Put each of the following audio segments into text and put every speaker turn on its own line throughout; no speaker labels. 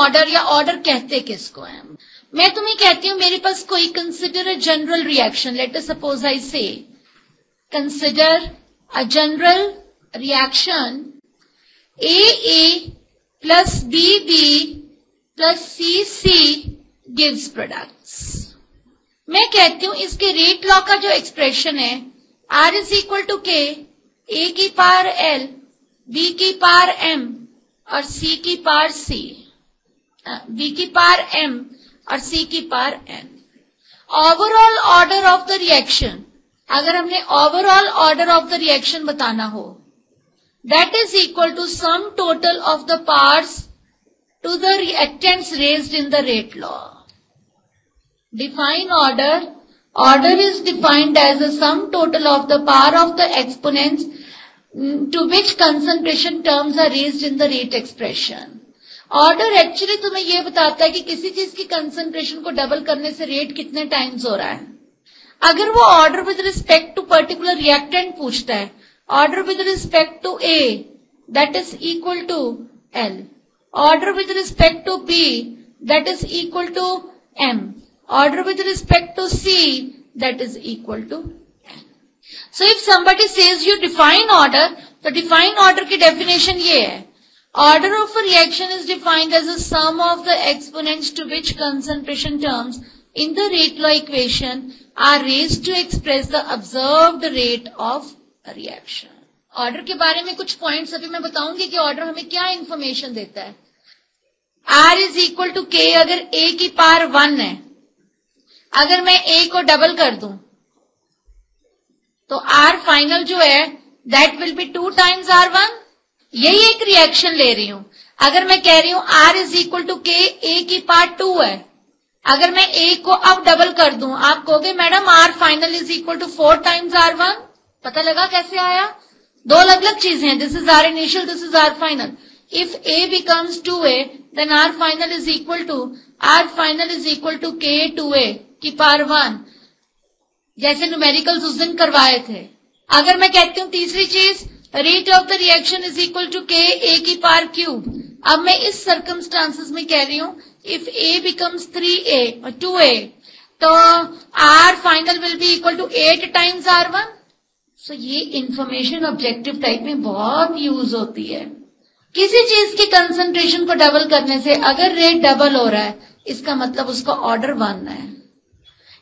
Order या order कहते किसको है? मैं तुम्हें कहती हूं मेरे पास कोई consider a general reaction, let us suppose I say consider a general reaction A plus B plus C gives products. मैं कहती हूं इसके रेट लॉ का जो एक्सप्रेशन है R is equal to K A की पावर एल बी की power M और सी की पावर सी, बी की पावर एम और सी की power N. Overall order of the reaction, अगर हमने overall order of the reaction बताना हो, that is equal to sum total of the parts to the reactants raised in the rate law. Define order. Order is defined as the sum total of the power of the exponents to which concentration terms are raised in the rate expression. Order actually तुम्हें ये बताता है कि किसी चीज की concentration को double करने से रेट कितने टाइम्स हो रहा है। अगर वो order with respect to particular reactant पूछता है, order with respect to A that is equal to L, order with respect to B that is equal to M, order with respect to C that is equal to N. So if somebody says you define order, तो define order की definition ये है, order of a reaction is defined as a sum of the exponents to which concentration terms in the rate law equation are raised to express the observed rate of a reaction. Order के बारे में कुछ points अभी मैं बताऊंगी कि order हमें क्या information देता है। R is equal to K अगर A की पावर 1 है, अगर मैं A को डबल कर दूं तो R फाइनल जो है that will be 2 times R1। यही एक रिएक्शन ले रही हूं। अगर मैं कह रही हूं R इज इक्वल टू के A की पार्ट 2 है, अगर मैं A को अब डबल कर दूं, आप कहोगे madam R final is equal to 4 times R1। पता लगा कैसे आया? दो अलग अलग चीजें हैं, this is R initial, this is R final. If A becomes 2A then R final is equal to K 2A की पावर 1, जैसे न्यूमेरिकल्स उस दिन करवाए थे। अगर मैं कहती हूं तीसरी चीज, rate of the reaction is equal to K A की पावर क्यूब, अब मैं इस सर्कमस्टांसेस में कह रही हूं इफ ए बिकम्स 3A और 2A तो R final will be equal to 8 times R1। So ये इंफॉर्मेशन ऑब्जेक्टिव टाइप में बहुत यूज होती है। किसी चीज की कंसंट्रेशन को डबल करने से अगर रेट डबल हो रहा है इसका मतलब उसका ऑर्डर 1 है।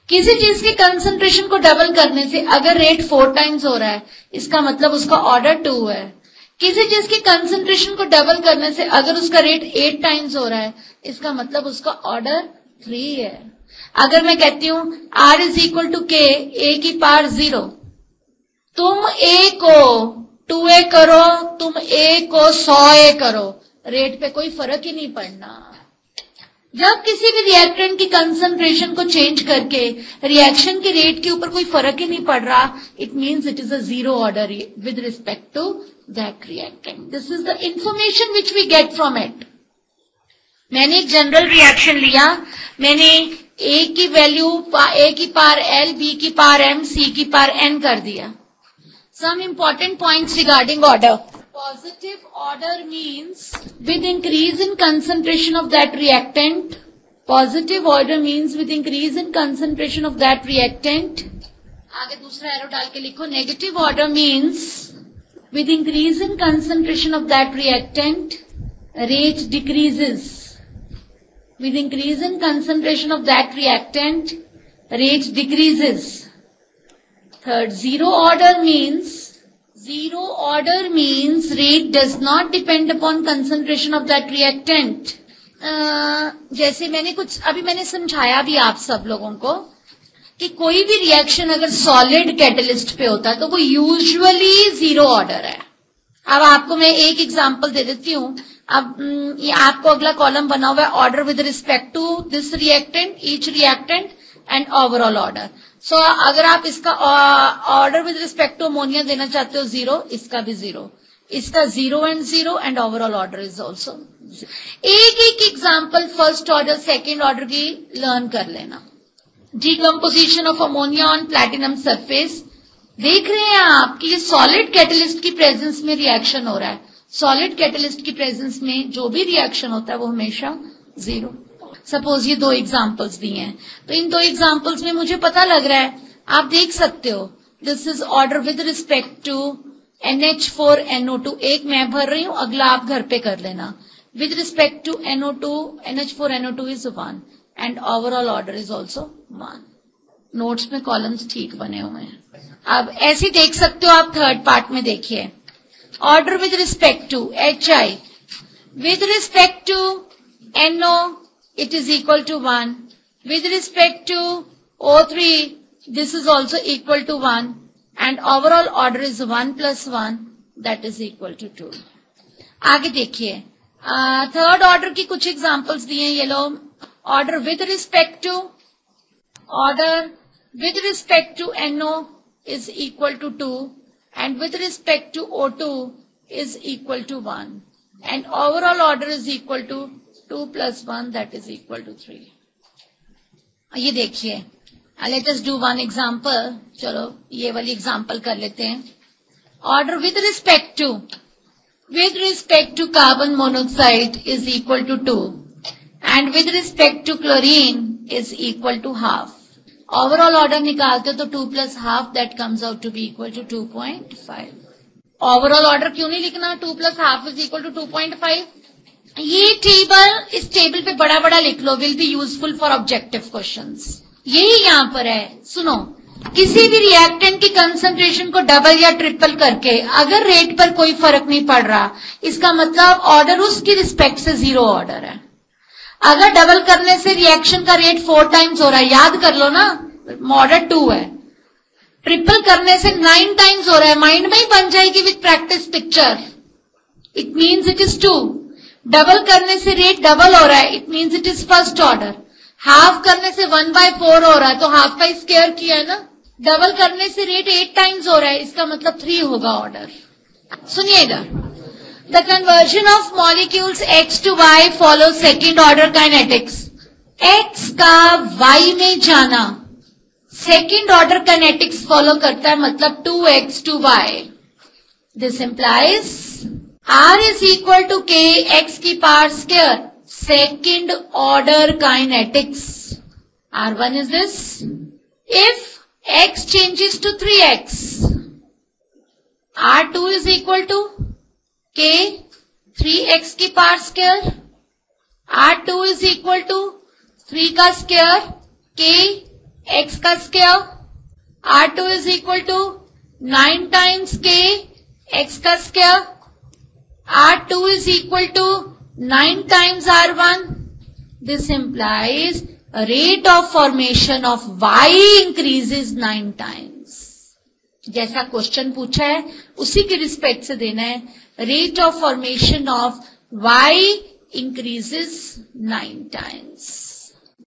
किसी चीज की कंसंट्रेशन को डबल करने से अगर रेट 4 टाइम्स हो रहा है इसका मतलब उसका ऑर्डर 2 है। किसी चीज की कंसंट्रेशन को डबल करने से अगर उसका रेट 8 टाइम्स हो रहा है इसका मतलब उसका ऑर्डर 3 है। अगर मैं कहती हूं R is equal to K A की पावर 0, तुम A को 2A करो, तुम A को 100A करो, रेट पे कोई फर्क ही नहीं पड़ना। जब किसी भी रिएक्टेंट की कंसंट्रेशन को चेंज करके रिएक्शन के रेट के ऊपर कोई फर्क ही नहीं पड़ रहा, it means it is a zero order with respect to that reactant. This is the information which we get from it. मैंने एक जनरल रिएक्शन लिया, मैंने A की वैल्यू A की पावर L, B की पावर M, C की power N कर दिया। Some important points regarding order. Positive order means with increase in concentration of that reactant. Positive order means with increase in concentration of that reactant. आगे दूसरा arrow डाल के लिखो। Negative order means with increase in concentration of that reactant, rate decreases. With increase in concentration of that reactant, rate decreases. Third, zero order means rate does not depend upon concentration of that reactant. जैसे मैंने समझाया भी आप सब लोगों को कि कोई भी रिएक्शन अगर सॉलिड कैटलिस्ट पे होता है तो वो यूजुअली जीरो ऑर्डर है। अब आपको मैं एक एग्जांपल दे देती हूं। अब ये आपको अगला कॉलम बना हुआ है order with respect to this reactant, each reactant and overall order. So अगर आप इसका order with respect to ammonia देना चाहते हो 0, इसका भी 0, इसका 0 and overall order is also. एक example first order second order की लर्न कर लेना। Decomposition of ammonia on platinum surface. देख रहे हैं आप कि ये सॉलिड कैटलिस्ट की प्रेजेंस में रिएक्शन हो रहा है। सॉलिड कैटलिस्ट की प्रेजेंस में जो भी रिएक्शन होता है वो हमेशा 0। सपोज ये 2 एग्जाम्पल्स दिए हैं, तो इन 2 एग्जाम्पल्स में मुझे पता लग रहा है, आप देख सकते हो, this is order with respect to NH4NO2। एक मैं भर रही हूं, अगला आप घर पे कर लेना। With respect to NO2, NH4NO2 is 1 and overall order is also 1। Notes में कॉलम्स ठीक बने हुए हैं। अब ऐसे देख सकते हो आप, थर्ड पार्ट में देखिए, order with respect to HI, with respect to NO, it is equal to 1. With respect to O3, this is also equal to 1. And overall order is 1 plus 1, that is equal to 2. आगे देखिए, third order की कुछ examples दिए हैं ये लोग। Order with respect to NO is equal to 2. And with respect to O2 is equal to 1. And overall order is equal to 2 plus 1, that is equal to 3. ये देखिए, let us do one example. चलो ये वाली example कर लेते हैं। Order with respect to carbon monoxide is equal to 2 and with respect to chlorine is equal to half. Overall order निकालते हो तो 2 plus half, that comes out to be equal to 2.5. Overall order क्यों नहीं लिखना? 2 plus half is equal to 2.5। ये table, इस table पे बड़ा बड़ा लिख लो, will be useful for objective questions. यही यहां पर है। सुनो, किसी भी रिएक्टेंट की कंसंट्रेशन को डबल या ट्रिपल करके अगर रेट पर कोई फर्क नहीं पड़ रहा, इसका मतलब ऑर्डर उसकी रिस्पेक्ट से 0 ऑर्डर है। अगर डबल करने से रिएक्शन का रेट 4 times हो रहा है, याद कर लो ना, ऑर्डर 2 है। ट्रिपल करने से 9 times हो रहा है, माइंड में ही बन जाएगी with practice picture. It means it is 2। Double करने से रेट डबल हो रहा है, it means it is first order. Half करने से 1/4 हो रहा है, तो हाफ का स्क्वायर किया है ना। डबल करने से रेट 8 times हो रहा है, इसका मतलब 3 होगा ऑर्डर। सुनिएगा, the conversion of molecules X to Y follow second order kinetics. X का Y में जाना सेकेंड ऑर्डर काइनेटिक्स फॉलो करता है, मतलब 2X to Y। This implies R is equal to K X की power square, second order kinetics. R1 is this. If X changes to 3X, R2 is equal to K 3X की power square, R2 is equal to 3 का square K X का square, R2 is equal to 9 times K X का square, R2 is equal to 9 times R1. This implies a rate of formation of Y increases 9 times. जैसा question पूछा है उसी के respect से देना है। Rate of formation of Y increases 9 times.